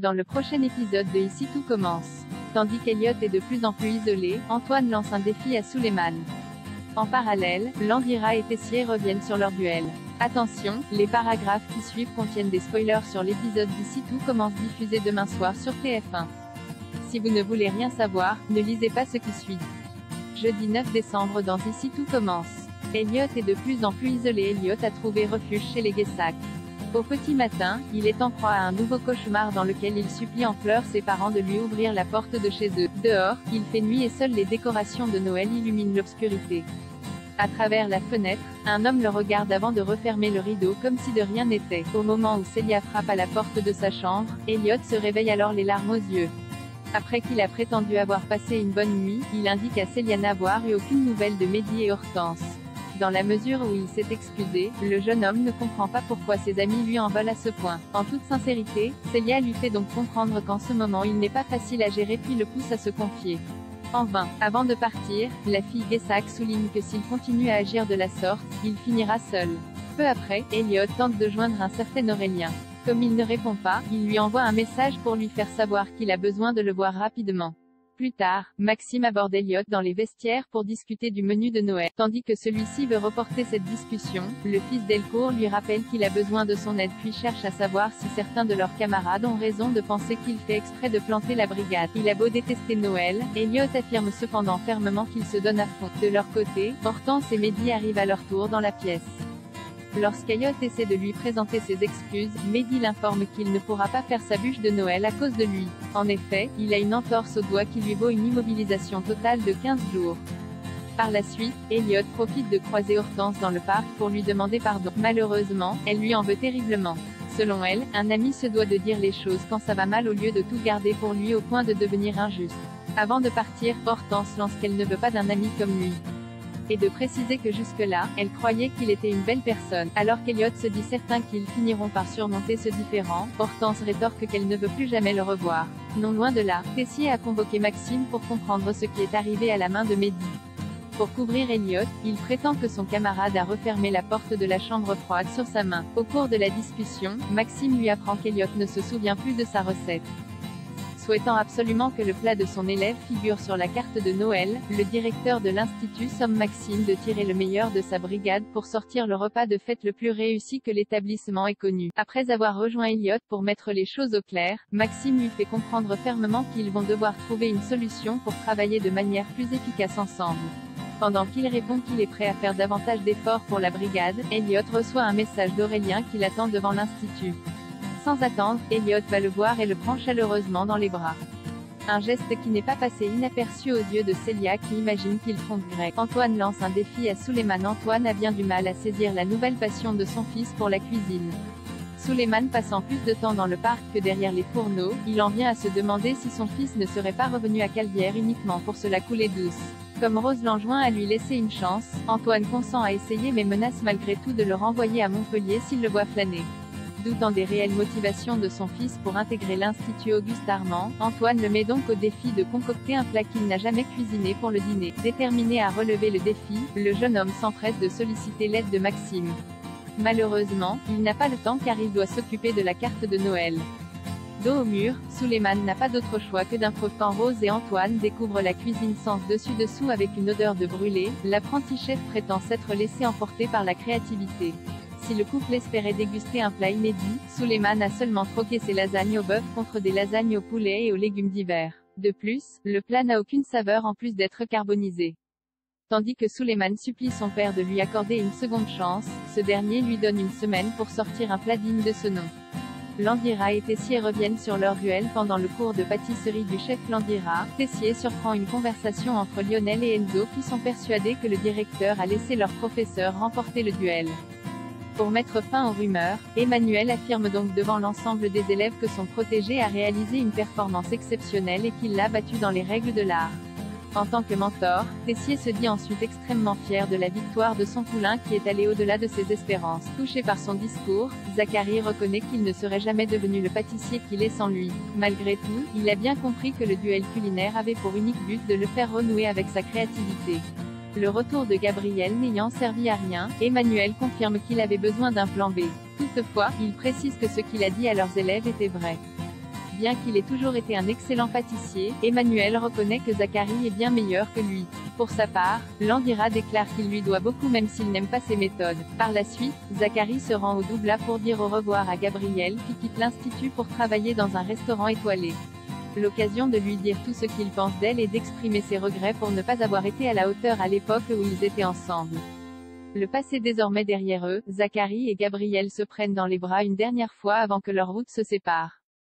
Dans le prochain épisode de Ici tout commence. Tandis qu'Elliot est de plus en plus isolé, Antoine lance un défi à Suleiman. En parallèle, Landira et Tessier reviennent sur leur duel. Attention, les paragraphes qui suivent contiennent des spoilers sur l'épisode d'Ici tout commence diffusé demain soir sur TF1. Si vous ne voulez rien savoir, ne lisez pas ce qui suit. Jeudi 9 décembre dans Ici tout commence. Elliot est de plus en plus isolé. Elliot a trouvé refuge chez les Gaysack. Au petit matin, il est en proie à un nouveau cauchemar dans lequel il supplie en pleurs ses parents de lui ouvrir la porte de chez eux. Dehors, il fait nuit et seules les décorations de Noël illuminent l'obscurité. À travers la fenêtre, un homme le regarde avant de refermer le rideau comme si de rien n'était. Au moment où Celia frappe à la porte de sa chambre, Elliot se réveille alors les larmes aux yeux. Après qu'il a prétendu avoir passé une bonne nuit, il indique à Celia n'avoir eu aucune nouvelle de Mehdi et Hortense. Dans la mesure où il s'est excusé, le jeune homme ne comprend pas pourquoi ses amis lui en veulent à ce point. En toute sincérité, Celia lui fait donc comprendre qu'en ce moment il n'est pas facile à gérer puis le pousse à se confier. En vain. Avant de partir, la fille Gaysack souligne que s'il continue à agir de la sorte, il finira seul. Peu après, Elliot tente de joindre un certain Aurélien. Comme il ne répond pas, il lui envoie un message pour lui faire savoir qu'il a besoin de le voir rapidement. Plus tard, Maxime aborde Elliot dans les vestiaires pour discuter du menu de Noël. Tandis que celui-ci veut reporter cette discussion, le fils Delcourt lui rappelle qu'il a besoin de son aide puis cherche à savoir si certains de leurs camarades ont raison de penser qu'il fait exprès de planter la brigade. Il a beau détester Noël, Elliot affirme cependant fermement qu'il se donne à fond. De leur côté, Hortense et Mehdi arrivent à leur tour dans la pièce. Lorsqu'Elliot essaie de lui présenter ses excuses, Mehdi l'informe qu'il ne pourra pas faire sa bûche de Noël à cause de lui. En effet, il a une entorse au doigt qui lui vaut une immobilisation totale de 15 jours. Par la suite, Elliot profite de croiser Hortense dans le parc pour lui demander pardon. Malheureusement, elle lui en veut terriblement. Selon elle, un ami se doit de dire les choses quand ça va mal au lieu de tout garder pour lui au point de devenir injuste. Avant de partir, Hortense lance qu'elle ne veut pas d'un ami comme lui. Et de préciser que jusque-là, elle croyait qu'il était une belle personne. Alors qu'Elliot se dit certain qu'ils finiront par surmonter ce différend, Hortense rétorque qu'elle ne veut plus jamais le revoir. Non loin de là, Tessier a convoqué Maxime pour comprendre ce qui est arrivé à la main de Mehdi. Pour couvrir Elliot, il prétend que son camarade a refermé la porte de la chambre froide sur sa main. Au cours de la discussion, Maxime lui apprend qu'Elliot ne se souvient plus de sa recette. Souhaitant absolument que le plat de son élève figure sur la carte de Noël, le directeur de l'institut somme Maxime de tirer le meilleur de sa brigade pour sortir le repas de fête le plus réussi que l'établissement ait connu. Après avoir rejoint Elliot pour mettre les choses au clair, Maxime lui fait comprendre fermement qu'ils vont devoir trouver une solution pour travailler de manière plus efficace ensemble. Pendant qu'il répond qu'il est prêt à faire davantage d'efforts pour la brigade, Elliot reçoit un message d'Aurélien qui l'attend devant l'institut. Sans attendre, Elliot va le voir et le prend chaleureusement dans les bras. Un geste qui n'est pas passé inaperçu aux yeux de Celia qui imagine qu'il trompe Greg. Antoine lance un défi à Suleiman. Antoine a bien du mal à saisir la nouvelle passion de son fils pour la cuisine. Suleiman passant plus de temps dans le parc que derrière les fourneaux, il en vient à se demander si son fils ne serait pas revenu à Calvière uniquement pour se la couler douce. Comme Rose l'enjoint à lui laisser une chance, Antoine consent à essayer mais menace malgré tout de le renvoyer à Montpellier s'il le voit flâner. Doutant des réelles motivations de son fils pour intégrer l'Institut Auguste Armand, Antoine le met donc au défi de concocter un plat qu'il n'a jamais cuisiné pour le dîner. Déterminé à relever le défi, le jeune homme s'empresse de solliciter l'aide de Maxime. Malheureusement, il n'a pas le temps car il doit s'occuper de la carte de Noël. Dos au mur, Suleiman n'a pas d'autre choix que d'improvviser quand Rose et Antoine découvrent la cuisine sans dessus-dessous avec une odeur de brûlé. L'apprenti chef prétend s'être laissé emporter par la créativité. Si le couple espérait déguster un plat inédit, Suleiman a seulement troqué ses lasagnes au bœuf contre des lasagnes au poulet et aux légumes d'hiver. De plus, le plat n'a aucune saveur en plus d'être carbonisé. Tandis que Suleiman supplie son père de lui accorder une seconde chance, ce dernier lui donne une semaine pour sortir un plat digne de ce nom. Landira et Tessier reviennent sur leur duel pendant le cours de pâtisserie du chef Landira. Tessier surprend une conversation entre Lionel et Enzo qui sont persuadés que le directeur a laissé leur professeur remporter le duel. Pour mettre fin aux rumeurs, Emmanuel affirme donc devant l'ensemble des élèves que son protégé a réalisé une performance exceptionnelle et qu'il l'a battu dans les règles de l'art. En tant que mentor, Tessier se dit ensuite extrêmement fier de la victoire de son poulain qui est allé au-delà de ses espérances. Touché par son discours, Zachary reconnaît qu'il ne serait jamais devenu le pâtissier qu'il est sans lui. Malgré tout, il a bien compris que le duel culinaire avait pour unique but de le faire renouer avec sa créativité. Le retour de Gabriel n'ayant servi à rien, Emmanuel confirme qu'il avait besoin d'un plan B. Toutefois, il précise que ce qu'il a dit à leurs élèves était vrai. Bien qu'il ait toujours été un excellent pâtissier, Emmanuel reconnaît que Zachary est bien meilleur que lui. Pour sa part, Landira déclare qu'il lui doit beaucoup même s'il n'aime pas ses méthodes. Par la suite, Zachary se rend au Doubla pour dire au revoir à Gabrielle qui quitte l'institut pour travailler dans un restaurant étoilé. L'occasion de lui dire tout ce qu'il pense d'elle et d'exprimer ses regrets pour ne pas avoir été à la hauteur à l'époque où ils étaient ensemble. Le passé désormais derrière eux, Zachary et Gabrielle se prennent dans les bras une dernière fois avant que leurs routes se séparent.